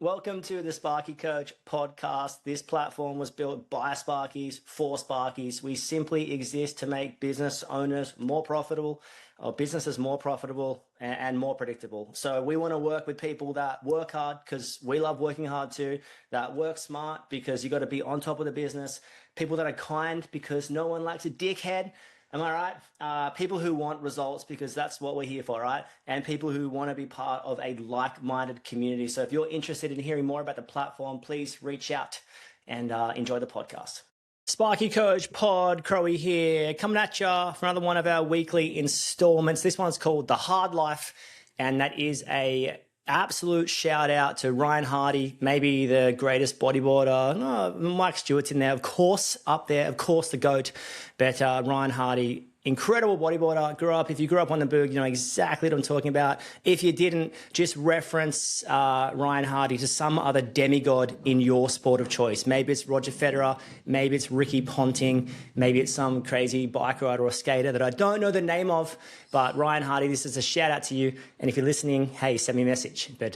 Welcome to the Sparky Coach podcast. This platform was built by Sparkies for Sparkies. We simply exist to make business owners more profitable, or businesses more profitable and more predictable. So we want to work with people that work hard because we love working hard too, that work smart because you got to be on top of the business, people that are kind because no one likes a dickhead. Am I right? People who want results because that's what we're here for, right? And people who want to be part of a like-minded community. So if you're interested in hearing more about the platform, please reach out and enjoy the podcast. Sparky Coach Pod, Crowy here, coming at you for another one of our weekly installments. This one's called The Hard Life, and that is a absolute shout out to Ryan Hardy, maybe the greatest bodyboarder. No, Mike Stewart's in there, of course, up there, of course, the GOAT. But Ryan Hardy, incredible bodyboarder. If you grew up on the boog, you know exactly what I'm talking about. If you didn't, just reference Ryan Hardy to some other demigod in your sport of choice. Maybe it's Roger Federer, maybe it's Ricky Ponting, maybe it's some crazy bike rider or skater that I don't know the name of. But Ryan Hardy, this is a shout out to you. And if you're listening, hey, send me a message. But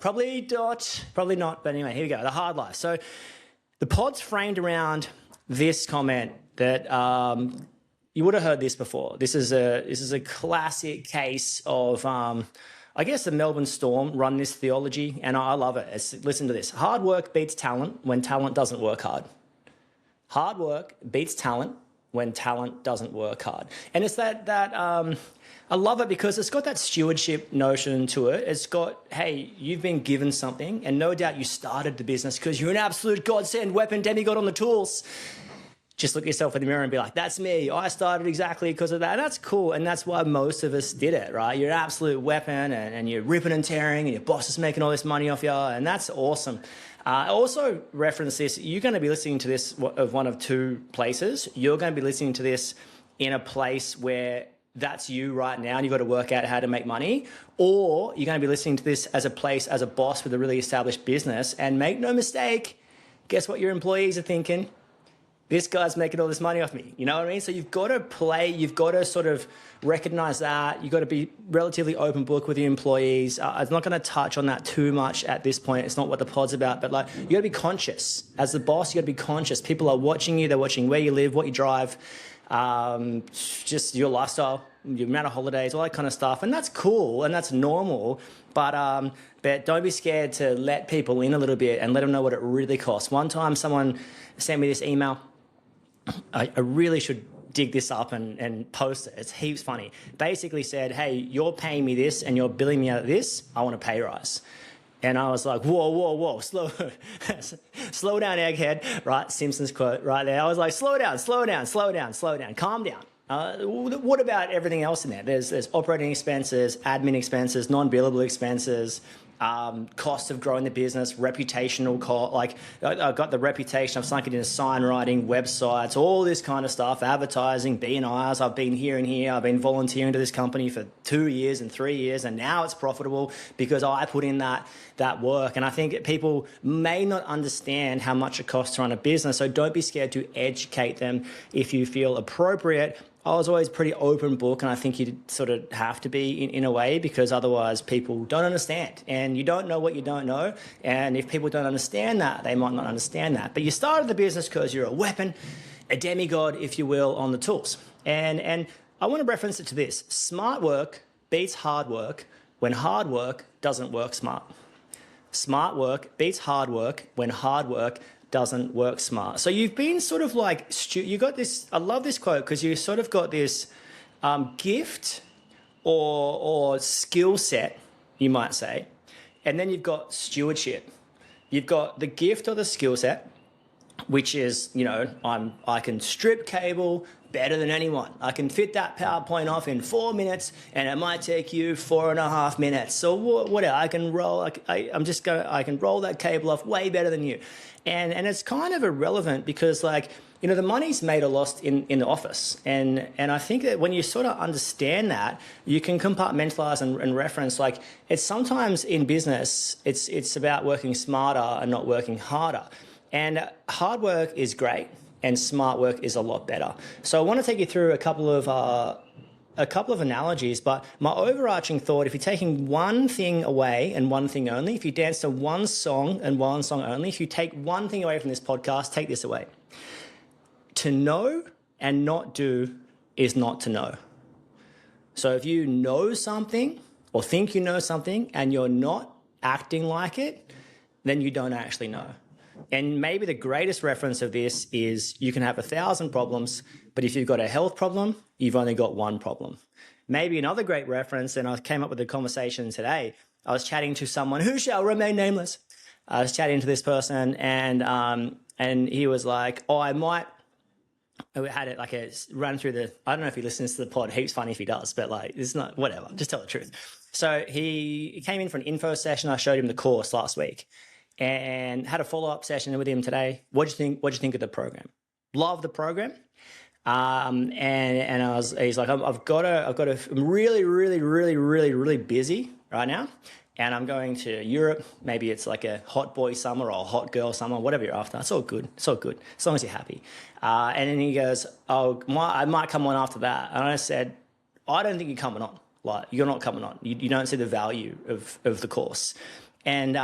probably not. But anyway, here we go. The Hard Life. So the pod's framed around this comment that you would have heard this before. This is a classic case of, I guess, the Melbourne Storm run this theology, and I love it. Listen to this. Hard work beats talent when talent doesn't work hard. Hard work beats talent when talent doesn't work hard. And it's that I love it because it's got that stewardship notion to it. It's got, hey, you've been given something, and no doubt you started the business because you're an absolute godsend weapon demigod on the tools. Just look yourself in the mirror and be like, that's me. I started exactly because of that. And that's cool. And that's why most of us did it, right? You're an absolute weapon and you're ripping and tearing and your boss is making all this money off you. And that's awesome. I also reference this. You're going to be listening to this of one of two places. You're going to be listening to this in a place where that's you right now and you've got to work out how to make money. Or you're going to be listening to this as a place, as a boss with a really established business. And make no mistake, guess what your employees are thinking? This guy's making all this money off me. You know what I mean? So you've got to play, you've got to sort of recognize that. You've got to be relatively open book with your employees. I'm not going to touch on that too much at this point. It's not what the pod's about, but like, you got to be conscious. As the boss, you got to be conscious. People are watching you. They're watching where you live, what you drive, just your lifestyle, your amount of holidays, all that kind of stuff. And that's cool and that's normal. But don't be scared to let people in a little bit and let them know what it really costs. One time someone sent me this email. I really should dig this up and post it. It's heaps funny. Basically said, hey, you're paying me this and you're billing me out of this. I want a pay rise. And I was like, whoa, slow down, egghead, right? Simpsons quote right there. I was like, slow down, calm down. What about everything else in there? There's operating expenses, admin expenses, non-billable expenses, cost of growing the business, reputational cost. Like I've got the reputation, I've sunk it into sign writing, websites, all this kind of stuff, advertising, B&Is. I've been here and here. I've been volunteering to this company for 2 years and 3 years, and now it's profitable because I put in that work. And I think people may not understand how much it costs to run a business, so don't be scared to educate them if you feel appropriate. I was always pretty open book, and I think you sort of have to be in a way because otherwise people don't understand, and you don't know what you don't know. And if people don't understand that, they might not understand that. But you started the business because you're a weapon, a demigod, if you will, on the tools. And I want to reference it to this. Smart work beats hard work when hard work doesn't work smart. Smart work beats hard work when hard work doesn't work smart. So you've been sort of like, you got this, I love this quote because you sort of got this gift or skill set, you might say, and then you've got stewardship. You've got the gift or the skill set, which is, you know, I can strip cable better than anyone. I can fit that PowerPoint off in 4 minutes, and it might take you 4.5 minutes. So whatever, I can roll. I can roll that cable off way better than you, and it's kind of irrelevant because, like, you know, the money's made or lost in the office, and I think that when you sort of understand that, you can compartmentalize and reference. Like, it's sometimes in business, it's about working smarter and not working harder. And hard work is great and smart work is a lot better. So I want to take you through a couple of a couple of analogies, but my overarching thought, if you're taking one thing away and one thing only, if you dance to one song and one song only, if you take one thing away from this podcast, take this away. To know and not do is not to know. So if you know something or think you know something and you're not acting like it, then you don't actually know. And maybe the greatest reference of this is you can have 1,000 problems, but if you've got a health problem, you've only got one problem. Maybe another great reference, and I came up with a conversation today. I was chatting to someone who shall remain nameless. I was chatting to this person, and he was like, "Oh, I might." We had it like a run through the. I don't know if he listens to the pod. Heaps funny if he does, but like it's not. Whatever. Just tell the truth. So he came in for an info session. I showed him the course last week, and had a follow-up session with him today. What do you think of the program? Love the program. He's like, I'm really busy right now. And I'm going to Europe. Maybe it's like a hot boy summer or a hot girl summer, whatever you're after. It's all good. It's all good. As long as you're happy. And then he goes, I might come on after that. And I said, I don't think you're coming on. Like, you're not coming on. You don't see the value of the course. And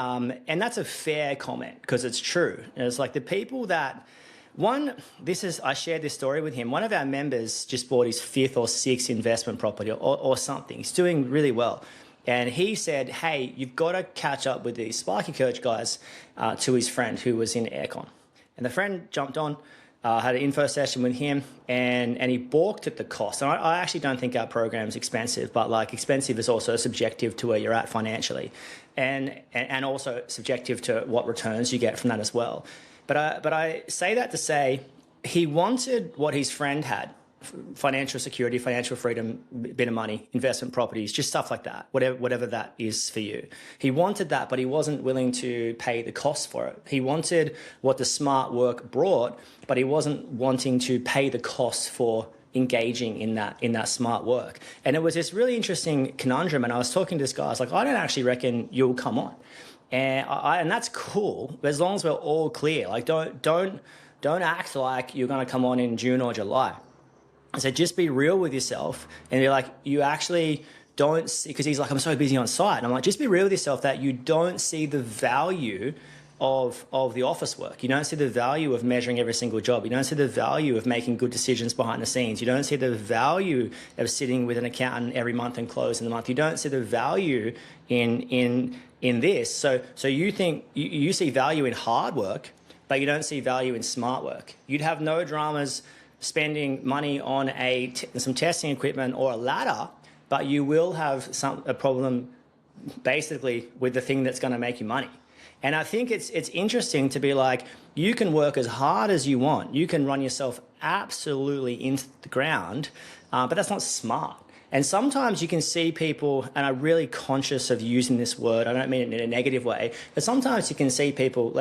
that's a fair comment because it's true. And it's like the people that, I shared this story with him. One of our members just bought his 5th or 6th investment property or something. He's doing really well. And he said, hey, you've got to catch up with these Sparky Coach guys to his friend who was in aircon. And the friend jumped on, had an info session with him, and he balked at the cost. And I actually don't think our program's expensive, but like expensive is also subjective to where you're at financially and also subjective to what returns you get from that as well. But I say that to say he wanted what his friend had. Financial security, financial freedom, bit of money, investment properties, just stuff like that, whatever that is for you. He wanted that, but he wasn't willing to pay the cost for it. He wanted what the smart work brought, but he wasn't wanting to pay the cost for engaging in that smart work. And it was this really interesting conundrum. And I was talking to this guy, I was like, I don't actually reckon you'll come on. And that's cool, as long as we're all clear. Like, don't act like you're going to come on in June or July. So just be real with yourself and be like, you actually don't see, because he's like, I'm so busy on site. And I'm like, just be real with yourself that you don't see the value of the office work. You don't see the value of measuring every single job. You don't see the value of making good decisions behind the scenes. You don't see the value of sitting with an accountant every month and closing the month. You don't see the value in this. So you think you see value in hard work, but you don't see value in smart work. You'd have no dramas spending money on some testing equipment or a ladder, but you will have a problem basically with the thing that's going to make you money. And I think it's interesting to be like, you can work as hard as you want. You can run yourself absolutely into the ground, but that's not smart. And sometimes you can see people, and I'm really conscious of using this word, I don't mean it in a negative way, but sometimes you can see people,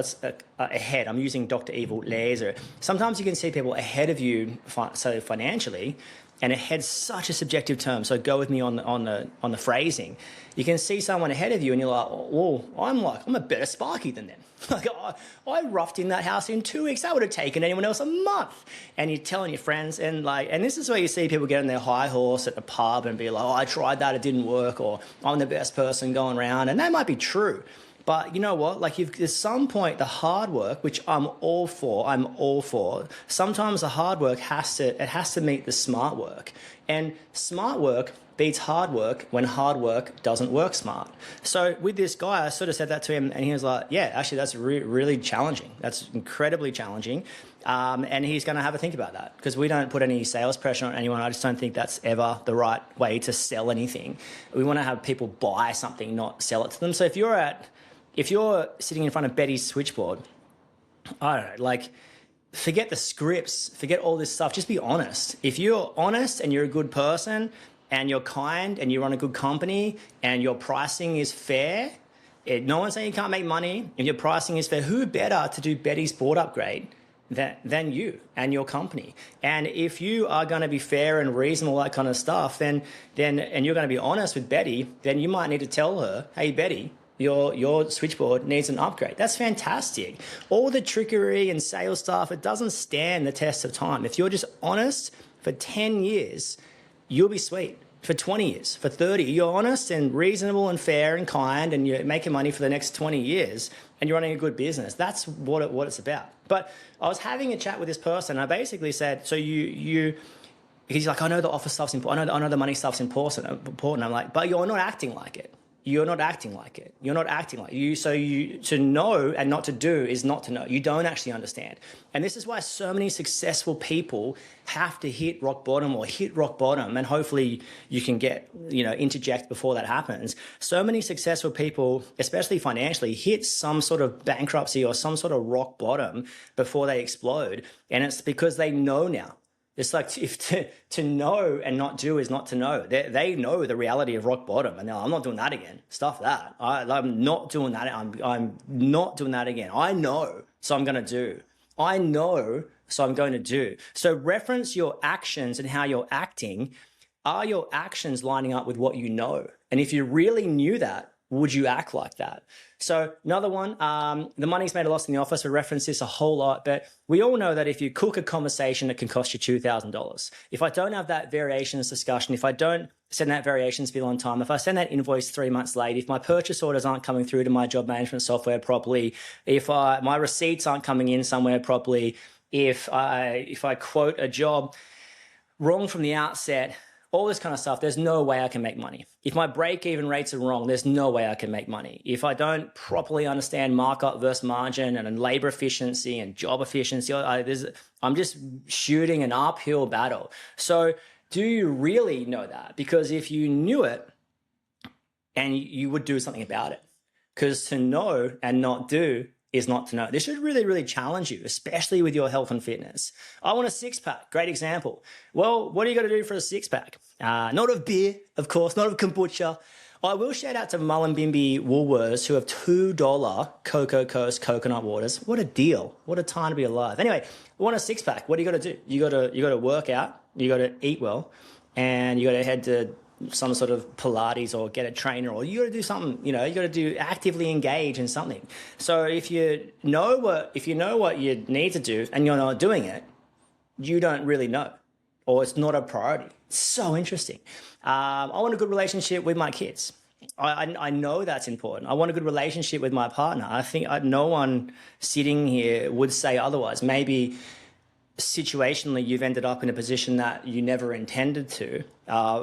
ahead, I'm using Dr. Evil Laser. Sometimes you can see people ahead of you, so financially, and ahead's such a subjective term, so go with me on the phrasing. You can see someone ahead of you and you're like, oh, I'm a better Sparky than them. Like, I roughed in that house in 2 weeks. That would have taken anyone else a month. And you're telling your friends, and this is where you see people get on their high horse at the pub and be like, oh, I tried that, it didn't work, or I'm the best person going around. And that might be true. But you know what? Like, at some point, the hard work, which I'm all for. Sometimes the hard work has to meet the smart work. And smart work beats hard work when hard work doesn't work smart. So with this guy, I sort of said that to him, and he was like, yeah, actually, that's really challenging. That's incredibly challenging. And he's going to have a think about that, because we don't put any sales pressure on anyone. I just don't think that's ever the right way to sell anything. We want to have people buy something, not sell it to them. So if you're sitting in front of Betty's switchboard, I don't know, like, forget the scripts, forget all this stuff. Just be honest. If you're honest and you're a good person and you're kind and you run a good company and your pricing is fair, no one's saying you can't make money. If your pricing is fair, who better to do Betty's board upgrade than you and your company? And if you are going to be fair and reasonable, that kind of stuff, and you're going to be honest with Betty, then you might need to tell her, hey, Betty, your switchboard needs an upgrade. That's fantastic. All the trickery and sales stuff, it doesn't stand the test of time. If you're just honest for 10 years, you'll be sweet for 20 years, for 30. You're honest and reasonable and fair and kind, and you're making money for the next 20 years, and you're running a good business. That's what it's about. But I was having a chat with this person. I basically said, so he's like, I know the office stuff's important. I know the money stuff's important. I'm like, but you're not acting like it. You're not acting like it. You're not acting like you. So to know and not to do is not to know. You don't actually understand. And this is why so many successful people have to hit rock bottom and hopefully you can interject before that happens. So many successful people, especially financially, hit some sort of bankruptcy or some sort of rock bottom before they explode. And it's because they know now. It's like to know and not do is not to know. They know the reality of rock bottom, and they're like, I'm not doing that again. Stuff that. I'm not doing that. I'm not doing that again. I know, so I'm going to do. I know, so I'm going to do. So reference your actions and how you're acting. Are your actions lining up with what you know? And if you really knew that, would you act like that? So another one, the money's made a loss in the office. We reference this a whole lot, but we all know that if you cook a conversation, it can cost you $2,000. If I don't have that variations discussion, if I don't send that variations bill on time, if I send that invoice 3 months late, if my purchase orders aren't coming through to my job management software properly, if my receipts aren't coming in somewhere properly, if I quote a job wrong from the outset, all this kind of stuff, there's no way I can make money. If my break-even rates are wrong, there's no way I can make money. If I don't properly understand markup versus margin and labor efficiency and job efficiency, I'm just shooting an uphill battle. So do you really know that? Because if you knew it, and you would do something about it. Because to know and not do is not to know. This should really, really challenge you, especially with your health and fitness. I want a six-pack. Great example. Well, what do you got to do for a six-pack? Not of beer, of course, not of kombucha. I will shout out to Mullumbimby Woolworths, who have $2 Cocoa Coast coconut waters. What a deal. What a time to be alive. Anyway, I want a six-pack. What do you got to do? You got to work out, you got to eat well, and you got to head to some sort of Pilates or get a trainer, or you got to do something, you got to do actively engage in something. So if you know what you need to do and you're not doing it, you don't really know, or it's not a priority. It's so interesting. I want a good relationship with my kids. I know that's important. I want a good relationship with my partner. I think no one sitting here would say otherwise. Maybe situationally you've ended up in a position that you never intended to,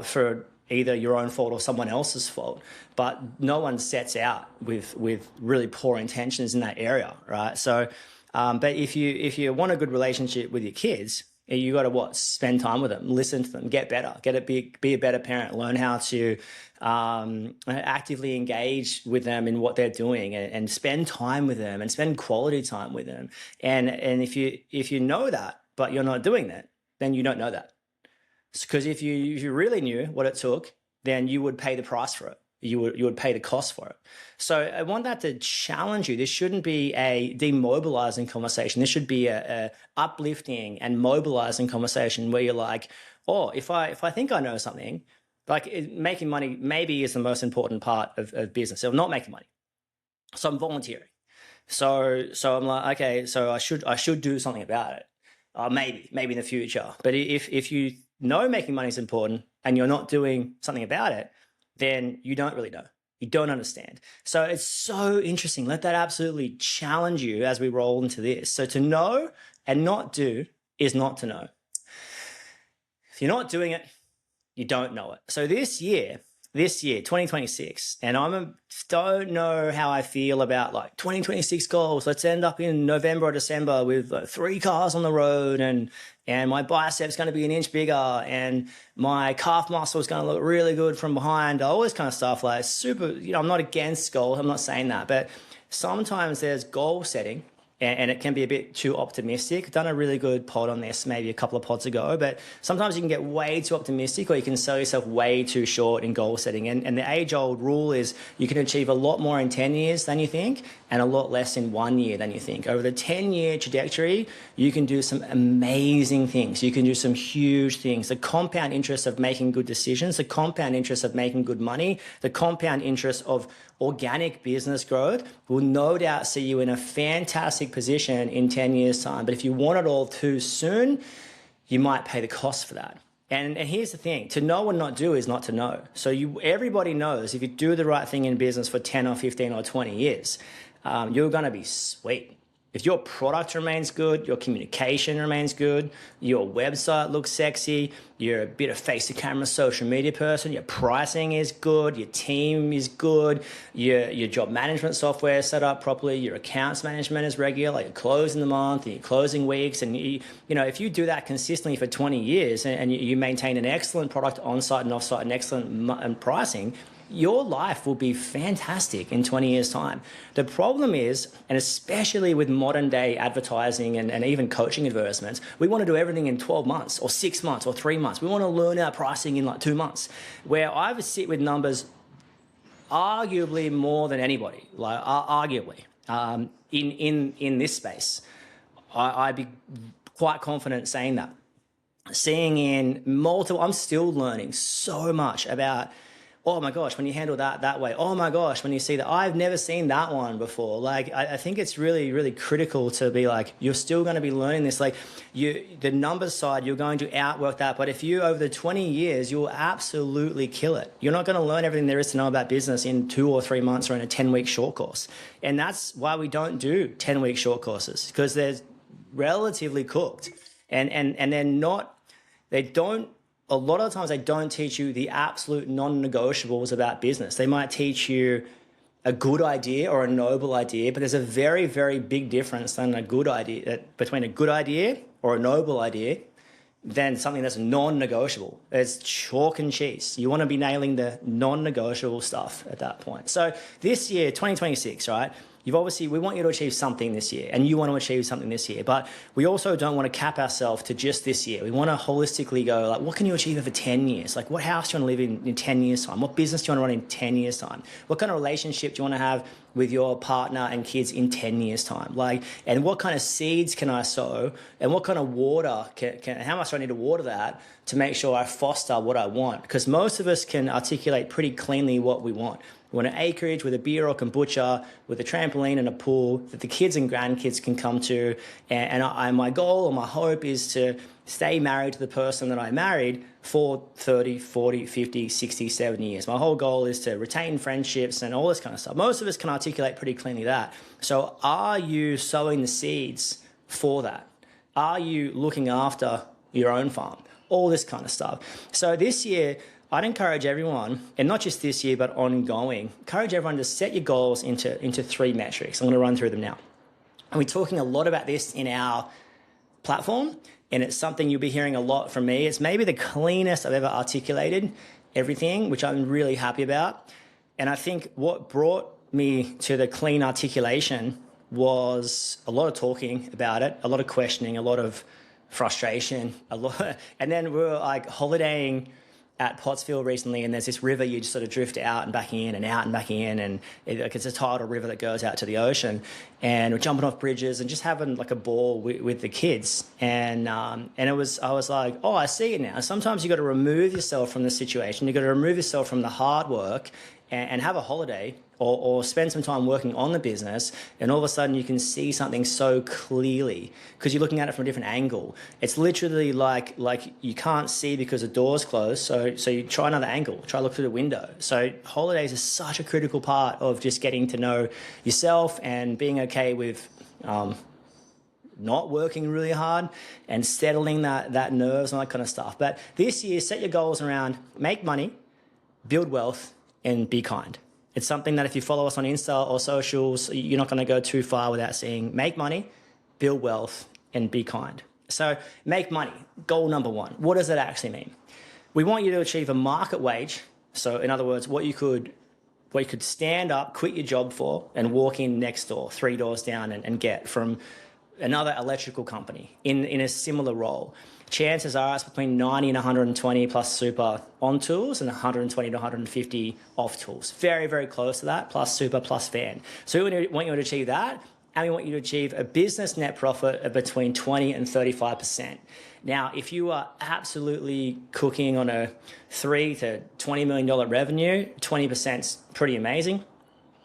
for either your own fault or someone else's fault, but no one sets out with really poor intentions in that area, right? So, but if you want a good relationship with your kids, you got to spend time with them, listen to them, get better, be a better parent, learn how to actively engage with them in what they're doing, and spend time with them and spend quality time with them. And if you know that, but you're not doing that, then you don't know that. Because if you really knew what it took, then you would pay the price for it. You would pay the cost for it. So I want that to challenge you. This shouldn't be a demobilizing conversation. This should be a uplifting and mobilizing conversation where you're like, oh, if I think I know something, like making money maybe is the most important part of business. So I'm not making money, so I'm volunteering. So I'm like, okay, so I should do something about it. Maybe in the future. But if you know making money is important and you're not doing something about it, then you don't really know. You don't understand. So it's so interesting. Let that absolutely challenge you as we roll into this. So to know and not do is not to know. If you're not doing it, you don't know it. So this year, 2026, and don't know how I feel about like 2026 goals. Let's end up in November or December with 3 cars on the road, and my bicep's going to be an inch bigger, and my calf muscle is going to look really good from behind. All this kind of stuff, like super. I'm not against goals. I'm not saying that, but sometimes there's goal setting. And it can be a bit too optimistic. I've done a really good pod on this maybe a couple of pods ago, but sometimes you can get way too optimistic, or you can sell yourself way too short in goal setting. And the age-old rule is you can achieve a lot more in 10 years than you think, and a lot less in 1 year than you think. Over the 10-year trajectory, you can do some amazing things. You can do some huge things. The compound interest of making good decisions, the compound interest of making good money, the compound interest of organic business growth will no doubt see you in a fantastic position in 10 years' time. But if you want it all too soon, you might pay the cost for that. And here's the thing, to know and not do is not to know. So everybody knows if you do the right thing in business for 10 or 15 or 20 years, you're going to be sweet. If your product remains good, your communication remains good, your website looks sexy, you're a bit of face-to-camera social media person, your pricing is good, your team is good, your job management software is set up properly, your accounts management is regular, like you're closing the month and you're closing weeks, and if you do that consistently for 20 years and you maintain an excellent product on-site and off-site and excellent pricing, your life will be fantastic in 20 years' time. The problem is, and especially with modern day advertising and even coaching advertisements, we want to do everything in 12 months or 6 months or 3 months. We want to learn our pricing in like 2 months, where I sit with numbers arguably more than anybody, like arguably in this space. I'd be quite confident saying that. Seeing in multiple, I'm still learning so much about, oh my gosh, when you handle that way. Oh my gosh, when you see that, I've never seen that one before. Like, I think it's really, really critical to be like, you're still going to be learning this. Like, the numbers side, you're going to outwork that. But if you, over the 20 years, you'll absolutely kill it. You're not going to learn everything there is to know about business in 2 or 3 months or in a 10-week short course. And that's why we don't do 10-week short courses, because they're relatively cooked. And they're not, they don't, a lot of the times they don't teach you the absolute non-negotiables about business. They might teach you a good idea or a noble idea, but there's a very, very big difference between a good idea or a noble idea than something that's non-negotiable. It's chalk and cheese. You want to be nailing the non-negotiable stuff at that point. So this year, 2026, right? We want you to achieve something this year, and you want to achieve something this year, but we also don't want to cap ourselves to just this year. We want to holistically go, like, what can you achieve over 10 years? Like, what house do you want to live in 10 years' time? What business do you want to run in 10 years' time? What kind of relationship do you want to have with your partner and kids in 10 years' time? Like, and what kind of seeds can I sow? And what kind of water how much do I need to water that to make sure I foster what I want? Because most of us can articulate pretty cleanly what we want. We want an acreage with a beer or kombucha, with a trampoline and a pool that the kids and grandkids can come to. And my goal or my hope is to stay married to the person that I married for 30, 40, 50, 60, 70 years. My whole goal is to retain friendships and all this kind of stuff. Most of us can articulate pretty cleanly that. So are you sowing the seeds for that? Are you looking after your own farm? All this kind of stuff. So this year, I'd encourage everyone, and not just this year, but ongoing, encourage everyone to set your goals into 3 metrics. I'm going to run through them now. And we're talking a lot about this in our platform, and it's something you'll be hearing a lot from me. It's maybe the cleanest I've ever articulated everything, which I'm really happy about. And I think what brought me to the clean articulation was a lot of talking about it, a lot of questioning, a lot of frustration, and then we were like holidaying at Pottsville recently, and there's this river you just sort of drift out and back in and out and back in, and it's a tidal river that goes out to the ocean, and we're jumping off bridges and just having like a ball with the kids, and I was like, oh, I see it now. Sometimes you got to remove yourself from the situation. You got to remove yourself from the hard work and have a holiday or spend some time working on the business, and all of a sudden you can see something so clearly because you're looking at it from a different angle. It's literally like you can't see because the door's closed, so you try another angle, try to look through the window. So holidays are such a critical part of just getting to know yourself and being okay with not working really hard and settling that nerves and that kind of stuff. But this year, set your goals around make money, build wealth, and be kind. It's something that if you follow us on Insta or socials, you're not going to go too far without seeing make money, build wealth, and be kind. So make money, goal number 1. What does that actually mean? We want you to achieve a market wage. So in other words, what you could stand up, quit your job for, and walk in next door, 3 doors down, and get from another electrical company in a similar role. Chances are it's between 90 and 120 plus super on tools and 120 to 150 off tools. Very, very close to that, plus super, plus fan. So we want you to achieve that, and we want you to achieve a business net profit of between 20 and 35%. Now, if you are absolutely cooking on a $3 to $20 million revenue, 20% is pretty amazing.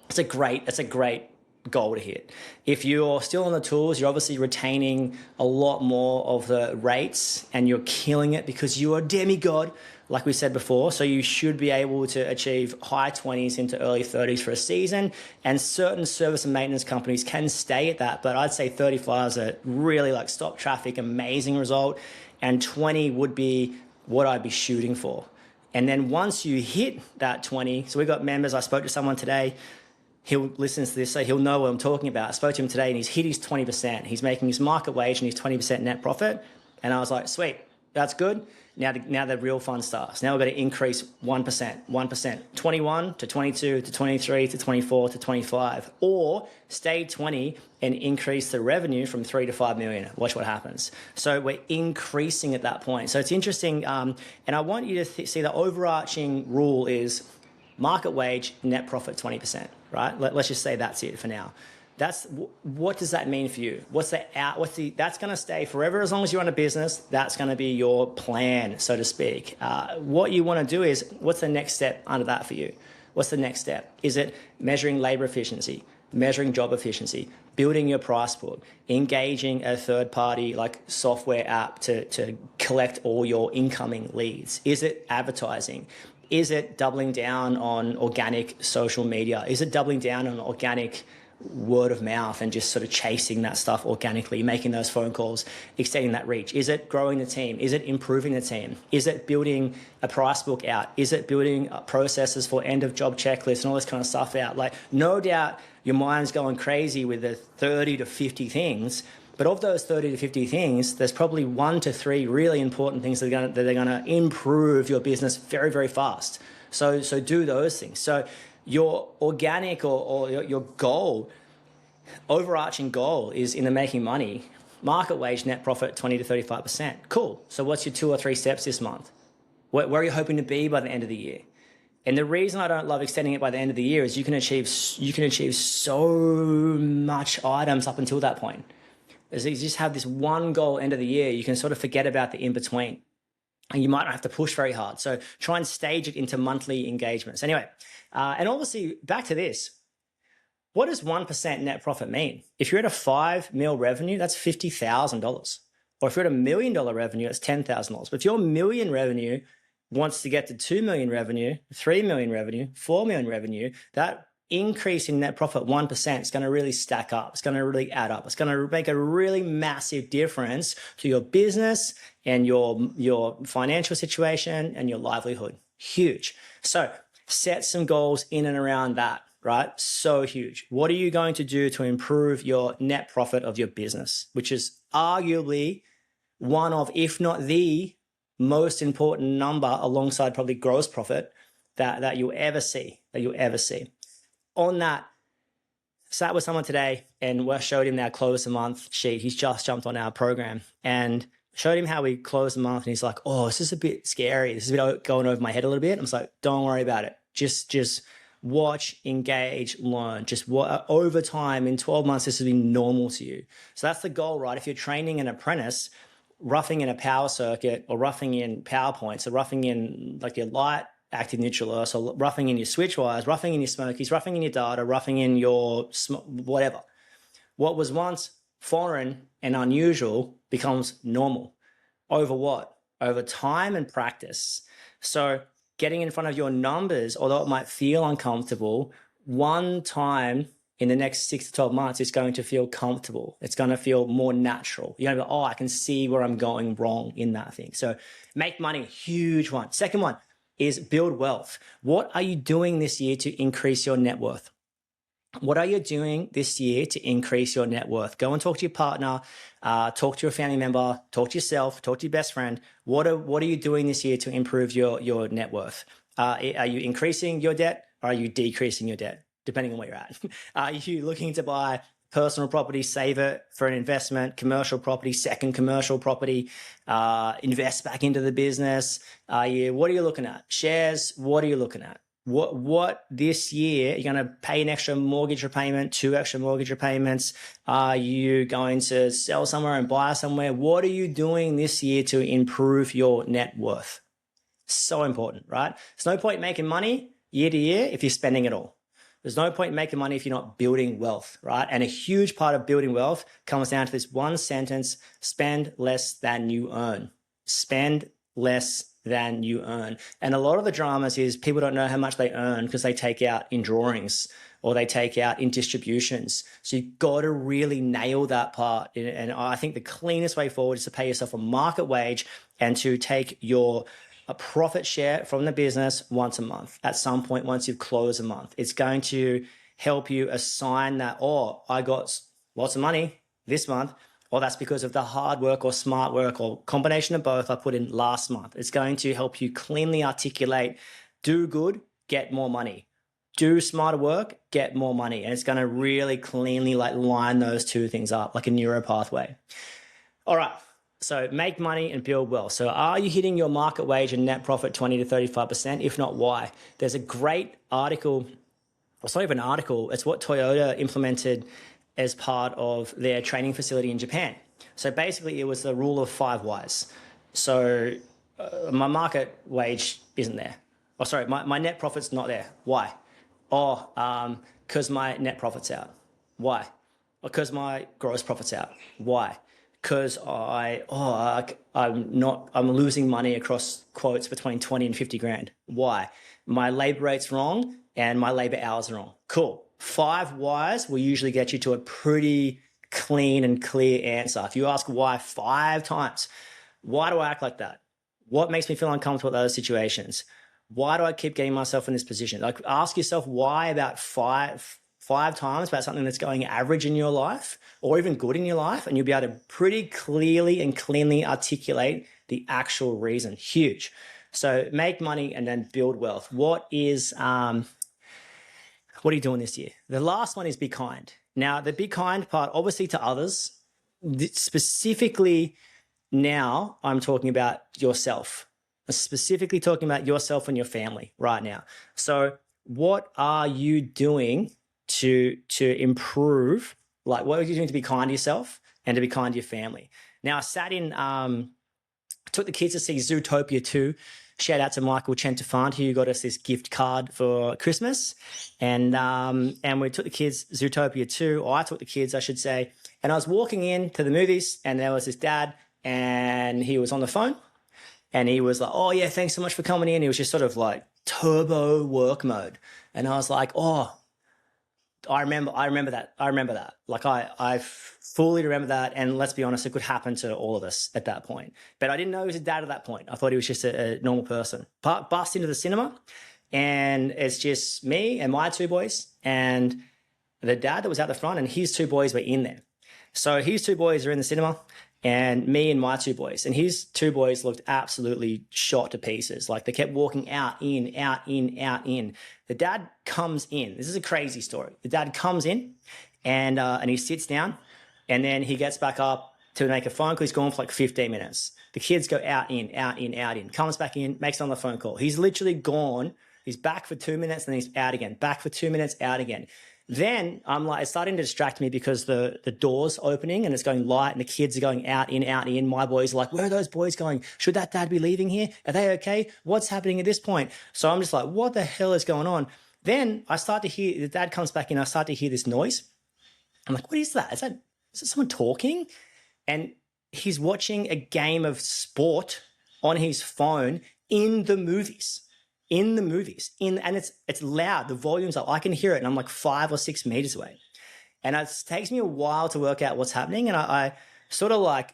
It's a great goal to hit. If you're still on the tools, you're obviously retaining a lot more of the rates and you're killing it because you are a demigod, like we said before. So you should be able to achieve high 20s into early 30s for a season. And certain service and maintenance companies can stay at that. But I'd say 35 is a really like stop traffic, amazing result. And 20 would be what I'd be shooting for. And then once you hit that 20, so we've got members, I spoke to someone today, he'll listen to this, so he'll know what I'm talking about. I spoke to him today and he's hit his 20%. He's making his market wage and his 20% net profit. And I was like, sweet, that's good. Now the real fun starts. Now we've got to increase 1%, 21 to 22 to 23 to 24 to 25, or stay 20 and increase the revenue from 3 to 5 million. Watch what happens. So we're increasing at that point. So it's interesting. And I want you to see the overarching rule is market wage, net profit 20%, right? Let's just say that's it for now. What does that mean for you? That's going to stay forever as long as you run a business. That's going to be your plan, so to speak. What you want to do is, what's the next step under that for you? What's the next step? Is it measuring labor efficiency, measuring job efficiency, building your price book, engaging a third party like software app to collect all your incoming leads? Is it advertising? Is it doubling down on organic social media? Is it doubling down on organic word of mouth and just sort of chasing that stuff organically, making those phone calls, extending that reach? Is it growing the team? Is it improving the team? Is it building a price book out? Is it building processes for end of job checklists and all this kind of stuff out? Like, no doubt your mind's going crazy with the 30 to 50 things, but of those 30 to 50 things, there's probably 1 to 3 really important things that are going to improve your business very, very fast. So do those things. So your organic or your goal, overarching goal is in the making money, market wage, net profit, 20 to 35%. Cool. So what's your 2 or 3 steps this month? Where are you hoping to be by the end of the year? And the reason I don't love extending it by the end of the year is you can achieve so much items up until that point. As you just have this one goal end of the year, you can sort of forget about the in-between. And you might not have to push very hard. So try and stage it into monthly engagements. Anyway, and obviously back to this. What does 1% net profit mean? If you're at a 5 mil revenue, that's $50,000. Or if you're at $1 million revenue, it's $10,000. But if your million revenue wants to get to 2 million revenue, 3 million revenue, 4 million revenue, that increase in net profit 1% is going to really stack up. It's going to really add up. It's going to make a really massive difference to your business and your financial situation and your livelihood. Huge. So set some goals in and around that, right? So huge. What are you going to do to improve your net profit of your business, which is arguably one of, if not the most important number alongside probably gross profit that you'll ever see, On that, sat with someone today and we showed him our close the month sheet. He's just jumped on our program and showed him how we close the month. And he's like, oh, this is a bit scary. This is a bit going over my head a little bit. I'm just like, don't worry about it. Just watch, engage, learn. Just over time, in 12 months, this will be normal to you. So that's the goal, right? If you're training an apprentice, roughing in a power circuit or roughing in PowerPoints or roughing in like your light, active neutral, so roughing in your switch wires, roughing in your smokies, roughing in your data, roughing in your whatever. What was once foreign and unusual becomes normal. Over what? Over time and practice. So getting in front of your numbers, although it might feel uncomfortable, one time in the next 6 to 12 months, it's going to feel comfortable. It's going to feel more natural. You're going to go, oh, I can see where I'm going wrong in that thing. So make money, huge one. Second one is build wealth. What are you doing this year to increase your net worth? What are you doing this year to increase your net worth? Go and talk to your partner, talk to your family member, talk to yourself, talk to your best friend. What are you doing this year to improve your net worth? Are you increasing your debt or are you decreasing your debt, depending on where you're at? Are you looking to buy personal property, save it for an investment, commercial property, second commercial property, invest back into the business? What are you looking at? Shares, what are you looking at? What this year, you're going to pay an extra mortgage repayment, 2 extra mortgage repayments? Are you going to sell somewhere and buy somewhere? What are you doing this year to improve your net worth? So important, right? There's no point making money year to year if you're spending it all. There's no point in making money if you're not building wealth, right? And a huge part of building wealth comes down to this one sentence: spend less than you earn. Spend less than you earn. And a lot of the dramas is people don't know how much they earn because they take out in drawings or they take out in distributions. So you've got to really nail that part. And I think the cleanest way forward is to pay yourself a market wage and to take a profit share from the business once a month at some point once you've closed a month. It's going to help you assign that, oh, I got lots of money this month, or that's because of the hard work or smart work or combination of both I put in last month. It's going to help you cleanly articulate, do good, get more money. Do smarter work, get more money. And it's going to really cleanly line those two things up like a neuro pathway. All right. So make money and build wealth. So are you hitting your market wage and net profit 20 to 35%? If not, why? There's a great article. It's not even an article. It's what Toyota implemented as part of their training facility in Japan. So basically it was the rule of 5 whys. So my market wage isn't there. Oh, sorry, my net profit's not there. Why? Oh, because my net profit's out. Why? Because my gross profit's out. Why? Because I'm losing money across quotes between 20 and 50 grand. Why? My labor rate's wrong and my labor hours are wrong. Cool. 5 whys will usually get you to a pretty clean and clear answer. If you ask why 5 times, why do I act like that? What makes me feel uncomfortable with those situations? Why do I keep getting myself in this position? Like, ask yourself why about five times about something that's going average in your life or even good in your life, and you'll be able to pretty clearly and cleanly articulate the actual reason. Huge. So make money and then build wealth. What are you doing this year? The last one is be kind. Now, the be kind part, obviously to others, specifically now I'm talking about yourself. I'm specifically talking about yourself and your family right now. So what are you doing to improve? Like, what are you doing to be kind to yourself and to be kind to your family? Now, I sat in, took the kids to see Zootopia 2. Shout out to Michael Chentafante, who got us this gift card for Christmas. And we took the kids Zootopia 2, or I took the kids, I should say. And I was walking into the movies and there was this dad and he was on the phone. And he was like, oh, yeah, thanks so much for coming in. He was just sort of like turbo work mode. And I was like, oh, I remember that. Like I fully remember that. And let's be honest, it could happen to all of us at that point. But I didn't know he was a dad at that point. I thought he was just a normal person. Bust into the cinema and it's just me and my 2 boys and the dad that was out the front and his 2 boys were in there. So his 2 boys are in the cinema and me and my 2 boys. And his 2 boys looked absolutely shot to pieces. Like they kept walking out, in, out, in, out, in. The dad comes in. This is a crazy story. The dad comes in and he sits down and then he gets back up to make a phone call. He's gone for like 15 minutes. The kids go out, in, out, in, out, in. Comes back in, makes another phone call. He's literally gone. He's back for 2 minutes and then he's out again. Back for 2 minutes, out again. Then I'm like, it's starting to distract me because the door's opening and it's going light and the kids are going out, in, out, in. My boys are like, where are those boys going? Should that dad be leaving here? Are they okay? What's happening at this point? So I'm just like, what the hell is going on? Then I start to hear, the dad comes back in, I start to hear this noise. I'm like, what is that? Is that someone talking? And he's watching a game of sport on his phone in the movies. And it's loud. The volume's up. I can hear it and I'm like 5 or 6 meters away. And it takes me a while to work out what's happening. And I sort of like,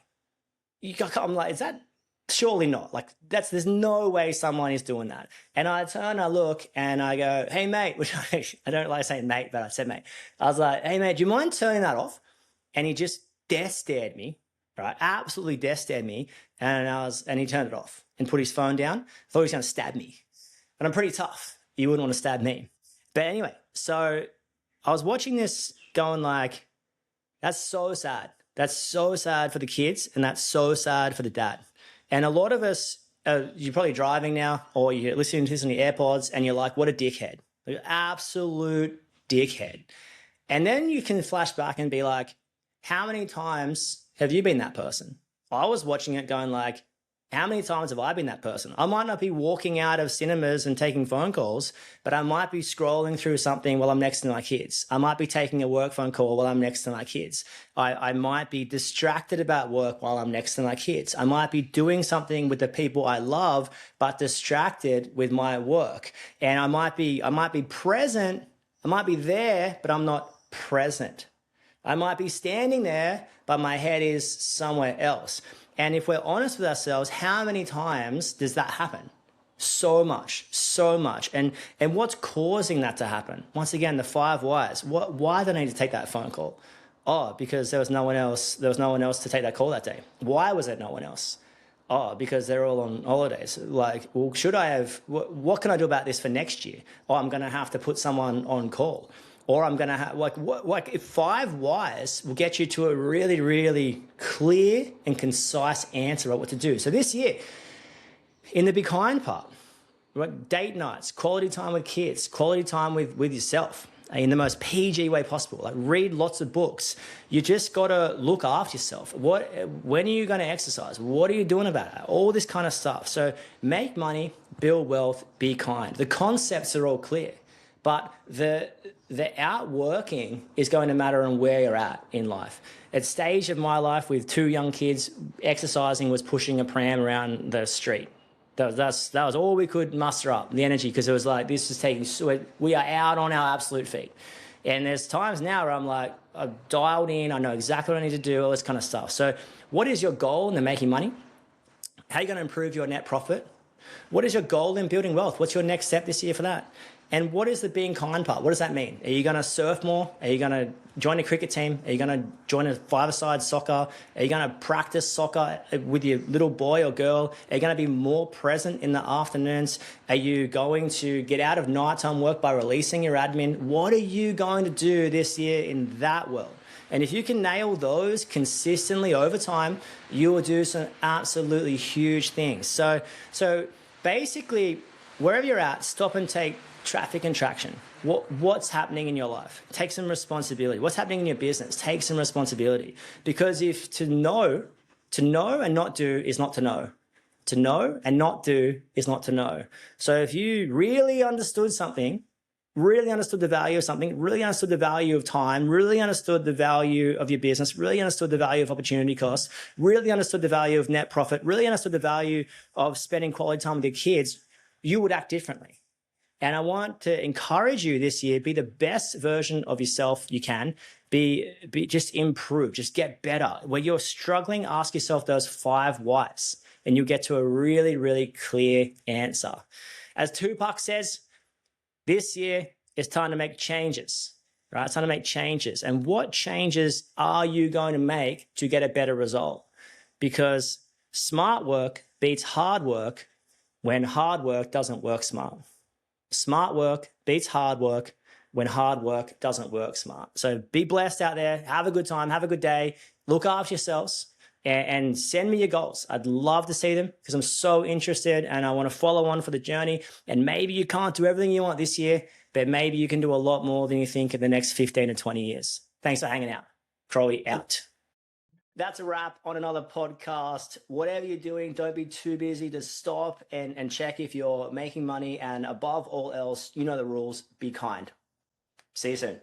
I'm like, is that surely not? Like there's no way someone is doing that. And I turn, I look and I go, hey mate, which I don't like saying mate, but I said mate. I was like, hey mate, do you mind turning that off? And he just death stared me, right? Absolutely death stared me. And he turned it off and put his phone down. Thought he was going to stab me. But I'm pretty tough. You wouldn't want to stab me. But anyway, so I was watching this going like, that's so sad. That's so sad for the kids and that's so sad for the dad. And a lot of us, you're probably driving now or you're listening to this on your AirPods and you're like, what a dickhead. Like, absolute dickhead. And then you can flash back and be like, how many times have you been that person? I was watching it going like, How many times have I been that person? I might not be walking out of cinemas and taking phone calls, but I might be scrolling through something while I'm next to my kids. I might be taking a work phone call while I'm next to my kids. I might be distracted about work while I'm next to my kids. I might be doing something with the people I love, but distracted with my work. And I might be present. I might be there, but I'm not present. I might be standing there, but my head is somewhere else. And if we're honest with ourselves, how many times does that happen? So much, so much. And what's causing that to happen? Once again, the 5 whys. Why do I need to take that phone call? Oh, because there was no one else. There was no one else to take that call that day. Why was there no one else? Oh, because they're all on holidays. Like, well, should I have? What can I do about this for next year? Oh, I'm going to have to put someone on call. Or I'm going to have, if 5 whys will get you to a really, really clear and concise answer of what to do. So this year, in the be kind part, right, date nights, quality time with kids, quality time with yourself in the most PG way possible. Like, read lots of books. You just got to look after yourself. When are you going to exercise? What are you doing about it? All this kind of stuff. So make money, build wealth, be kind. The concepts are all clear. But the outworking is going to matter on where you're at in life. At stage of my life with 2 young kids, exercising was pushing a pram around the street. That was all we could muster up, the energy, because it was like, this is taking, we are out on our absolute feet. And there's times now where I'm like, I've dialed in, I know exactly what I need to do, all this kind of stuff. So what is your goal in making money? How are you going to improve your net profit? What is your goal in building wealth? What's your next step this year for that? And what is the being kind part? What does that mean? Are you going to surf more? Are you going to join a cricket team? Are you going to join a 5-a-side soccer? Are you going to practice soccer with your little boy or girl? Are you going to be more present in the afternoons? Are you going to get out of nighttime work by releasing your admin? What are you going to do this year in that world? And if you can nail those consistently over time, you will do some absolutely huge things. So basically, wherever you're at, stop and take traffic and traction. What's happening in your life? Take some responsibility. What's happening in your business? Take some responsibility. Because if to know and not do is not to know. To know and not do is not to know. So if you really understood something, really understood the value of something, really understood the value of time, really understood the value of your business, really understood the value of opportunity costs, really understood the value of net profit, really understood the value of spending quality time with your kids, you would act differently. And I want to encourage you this year, be the best version of yourself you can. Be just improve, just get better. Where you're struggling, ask yourself those 5 whys, and you'll get to a really, really clear answer. As Tupac says, this year it's time to make changes, right? It's time to make changes. And what changes are you going to make to get a better result? Because smart work beats hard work when hard work doesn't work smart. Smart work beats hard work when hard work doesn't work smart. So be blessed out there. Have a good time. Have a good day. Look after yourselves and send me your goals. I'd love to see them because I'm so interested and I want to follow on for the journey. And maybe you can't do everything you want this year, but maybe you can do a lot more than you think in the next 15 to 20 years. Thanks for hanging out. Crowley out. That's a wrap on another podcast. Whatever you're doing, don't be too busy to stop and check if you're making money. And above all else, you know the rules. Be kind. See you soon.